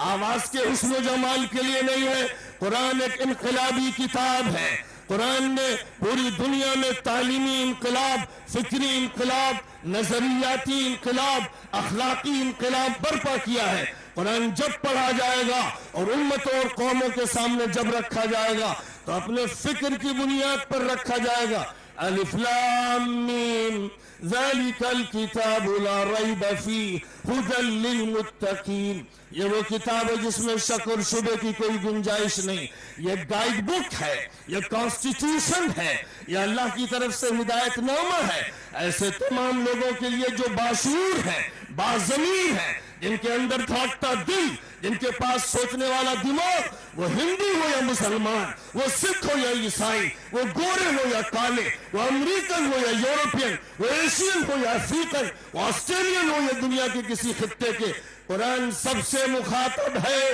آواز کے حسن و جمال کے لیے نہیں ہے، قرآن ایک انقلابی کتاب ہے۔ قرآن نے پوری دنیا میں تعلیمی انقلاب، فکری انقلاب، نظریاتی انقلاب، اخلاقی انقلاب برپا کیا ہے۔ قرآن جب پڑھا جائے گا اور امتوں اور قوموں کے سامنے جب رکھا جائے گا تو اپنے فکر کی بنیاد پر رکھا جائے گا۔ الف لام میم ذالک الکتاب لا ریب فیہ ھدی للمتقین، یہ وہ کتاب ہے جس میں شک اور شبہ کی کوئی گنجائش نہیں۔ یہ گائیڈ بک ہے، یہ کانسٹیٹیوشن ہے، یہ اللہ کی طرف سے ہدایت نامہ ہے ایسے تمام لوگوں کے لیے جو باشعور ہیں، باضمیر ہیں، جن کے اندر دھڑکتا دل، جن کے پاس سوچنے والا دماغ، وہ ہندو ہو یا مسلمان، وہ سکھ ہو یا عیسائی، وہ گورے ہو یا کالے، وہ امریکن ہو یا یورپین، وہ ایشین ہو یا افریقن، وہ آسٹریلین ہو یا دنیا کے کسی خطے کے، قرآن سب سے مخاطب ہے۔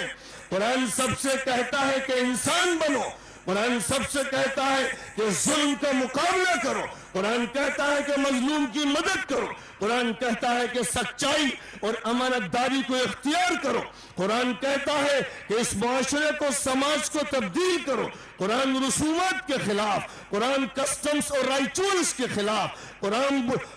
قرآن سب سے کہتا ہے کہ انسان بنو، قرآن سب سے کہتا ہے کہ ظلم کا مقابلہ کرو، قرآن کہتا ہے کہ مظلوم کی مدد کرو، قرآن کہتا ہے کہ سچائی اور امانت داری کو اختیار کرو، قرآن کہتا ہے کہ اس معاشرے کو، سماج کو تبدیل کرو۔ قرآن رسومات کے خلاف، قرآن کسٹمز اور رائچولز کے خلاف،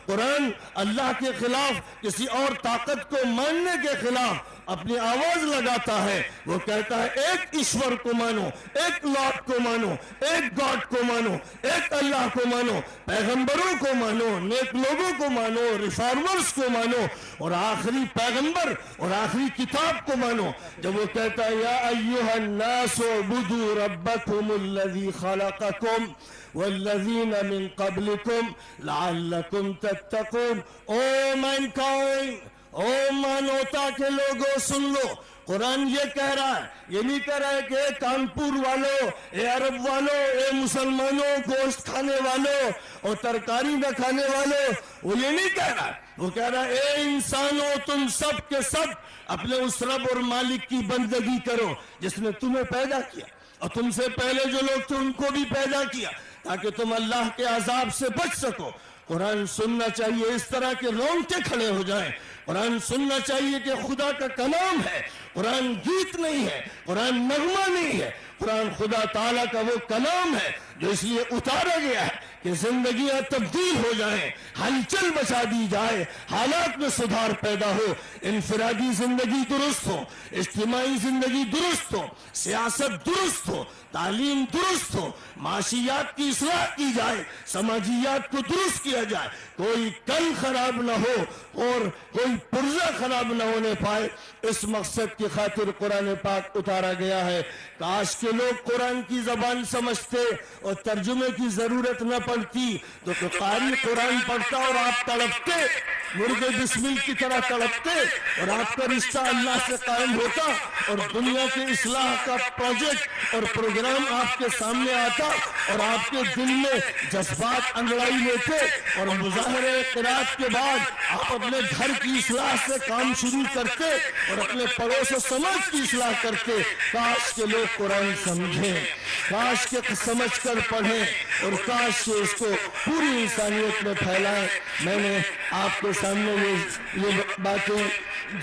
قرآن اللہ کے خلاف، کسی اور طاقت کو ماننے کے خلاف اپنی آواز لگاتا ہے۔ وہ کہتا ہے ایک ایشور کو مانو، ایک لارڈ کو مانو، ایک گاڈ کو مانو، ایک اللہ کو مانو، پیغمبروں کو مانو، نیک لوگوں کو مانو، ریفارمرز کو مانو، اور آخری پیغمبر اور آخری کتاب کو مانو۔ جب وہ کہتا ہے یا ایھا الناس اعبدوا ربکم الذی خلقکم والذین من قبلکم لعلکم تتقون۔ او مینکائنڈ، او مانوتا کے لوگوں سن لو، قرآن یہ کہہ رہا ہے، یہ نہیں کہہ رہا ہے کہ اے کانپور والوں، اے عرب والوں، اے مسلمانوں، گوشت کھانے والوں اور ترکاری نہ کھانے والوں، وہ یہ نہیں کہہ رہا ہے۔ وہ کہہ رہا ہے اے انسانوں، تم سب کے سب اپنے اس رب اور مالک کی بندگی کرو جس نے تمہیں پیدا کیا، اور تم سے پہلے جو لوگ تھے ان کو بھی پیدا کیا، تاکہ تم اللہ کے عذاب سے بچ سکو۔ قرآن سننا چاہیے اس طرح کے رونگٹے کھڑے ہو جائیں۔ قرآن سننا چاہیے کہ خدا کا کلام ہے، قرآن گیت نہیں ہے، قرآن نغمہ نہیں ہے، قرآن خدا تعالیٰ کا وہ کلام ہے جو اس لیے اتارا گیا ہے کہ زندگیاں تبدیل ہو جائیں، ہلچل مچا دی جائے، حالات میں سدھار پیدا ہو، انفرادی زندگی درست ہو، اجتماعی زندگی درست ہو، سیاست درست ہو، تعلیم درست ہو، معاشیات کی اصلاح کی جائے، سماجیات کو درست کیا جائے، کوئی کل خراب نہ ہو اور کوئی پرزہ خراب نہ ہونے پائے۔ اس مقصد کی خاطر قرآن پاک اتارا گیا ہے۔ کاش کے لوگ قرآن کی زبان سمجھتے اور ترجمے کی ضرورت نہ پڑتی، تو قاری قرآن پڑھتا اور آپ تڑپتے، مرغ بسمل کی طرح تڑپتے، اور آپ کا رشتہ اللہ سے قائم ہوتا، اور دنیا کے اصلاح کا پروجیکٹ اور پروگرام آپ کے سامنے آتا، اور آپ کے دل میں جذبات انگڑائی لیتے، اور مظاہرے قرات کے بعد آپ اپنے گھر کی اصلاح سے کام شروع کرتے اور اپنے پڑوس و سماج کی اصلاح کرتے۔ کاش کے لوگ قرآن سمجھیں، کاش کے سمجھ کر پڑھیں، اور کاش کے اس کو پوری انسانیت میں پھیلائیں۔ میں نے آپ کے سامنے یہ باتیں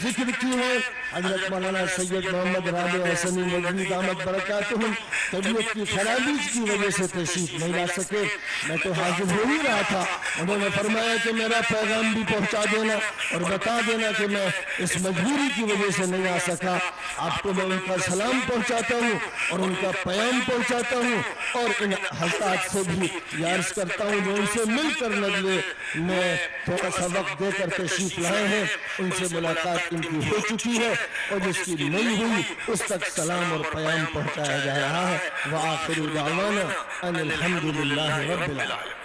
ذکر کی ہیں۔ حضرت مولانا سید محمد رابع حسنی ندوی دامت برکاتہم طبیعت کی خرابی کی وجہ سے تشریف نہیں لا سکے، میں تو حاضر ہو ہی رہا تھا۔ انہوں نے فرمایا کہ میرا پیغام بھی پہنچا دینا اور بتا دینا کہ میں اس مجبوری کی وجہ سے نہیں آ سکا۔ آپ کو میں ان کا سلام پہنچاتا ہوں اور ان کا پیام پہنچاتا ہوں، اور ان حضرات سے بھی عرض کرتا ہوں جو ان سے مل کر نزلے میں تھوڑا سا وقت دے کر تشریف لائے ہیں، ان سے ملاقات ان کی ہو چکی ہے، اور جس کی نہیں ہوئی اس تک سلام اور پیام پہنچایا جا رہا ہے۔ وآخر دعوانا ان الحمدللہ رب العالمین۔